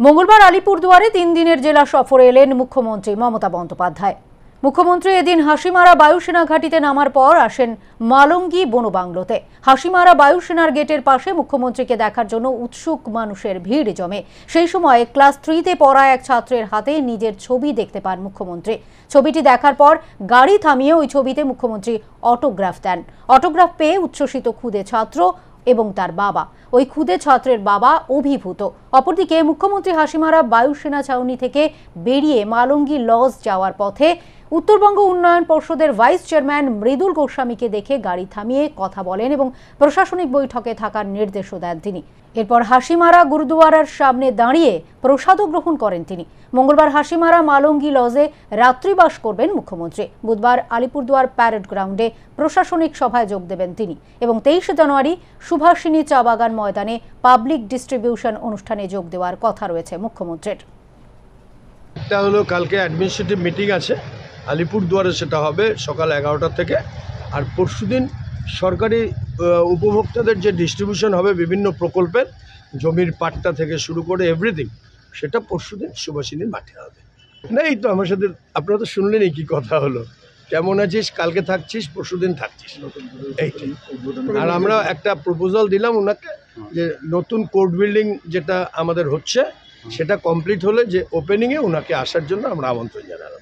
মঙ্গলবার আলিপুরদুয়ারে 3 দিনের জেলা সফরে এলেন মুখ্যমন্ত্রী মমতা বন্দ্যোপাধ্যায়। মুখ্যমন্ত্রী এদিন হাসিমারা বায়ুসেনা ঘাঁটিতে নামার পর আসেন মালঙ্গি বনবাংলোতে। হাসিমারা বায়ুসেনার গেটের পাশে মুখ্যমন্ত্রীকে দেখার জন্য উৎসুক মানুষের ভিড় জমে। সেই সময় ক্লাস 3-তে পড়া এক ছাত্রের হাতে নিজের ছবি দেখতে পান মুখ্যমন্ত্রী। ছবিটি দেখার পর গাড়ি থামিয়ে ওই ছবিতে মুখ্যমন্ত্রী অটোগ্রাফ দেন। অটোগ্রাফ পেয়ে উচ্ছ্বসিত ক্ষুদে ছাত্র এবং তার বাবা। ওই ক্ষুদে ছাত্রের বাবা অভিভূত। অপরদিকে মুখ্যমন্ত্রী হাসিমারা বায়ুসেনা ছাউনি থেকে বেরিয়ে মালঙ্গি লজ যাওয়ার পথে উত্তরবঙ্গ উন্নয়ন পর্ষদের ভাইস চেয়ারম্যান মৃদুল গোস্বামীকে দেখে গাড়ি থামিয়ে কথা বলেন এবং প্রশাসনিক বৈঠকে থাকার নির্দেশও দেন তিনি। এরপর হাসিমারা গুরুদুয়ারার সামনে দাঁড়িয়ে প্রসাদও গ্রহণ করেন তিনি। মঙ্গলবার হাসিমারা মালঙ্গি লজে রাত্রিবাস করবেন মুখ্যমন্ত্রী। বুধবার আলিপুরদুয়ার প্যারেড গ্রাউন্ডে প্রশাসনিক সভায় যোগ দেবেন তিনি এবং 23 জানুয়ারি সুভাষিনী চা বাগান ময়দানে পাবলিক ডিস্ট্রিবিউশন অনুষ্ঠানে যোগ দেওয়ার কথা রয়েছে মুখ্যমন্ত্রীর। এটা হলো কালকে অ্যাডমিনিস্ট্রেটিভ মিটিং আছে আলিপুরদুয়ারে, সেটা হবে সকাল 11টা থেকে। আর পরশুদিন সরকারি উপভোক্তাদের যে ডিস্ট্রিবিউশন হবে বিভিন্ন প্রকল্পের, জমির পাট্টা থেকে শুরু করে এভরিথিং, সেটা পরশুদিন সুভাষিনীর মাঠে হবে। না, এই তো আমার সাথে আপনারা তো শুনলেনই কি কথা হলো, কেমন আছিস, কালকে থাকছিস, পরশুদিন থাকছিস, এইটাই। আর আমরা একটা প্রপোজাল দিলাম ওনাকে যে নতুন কোর্ট বিল্ডিং যেটা আমাদের হচ্ছে সেটা কমপ্লিট হলে যে ওপেনিংয়ে ওনাকে আসার জন্য আমরা আমন্ত্রণ জানালাম।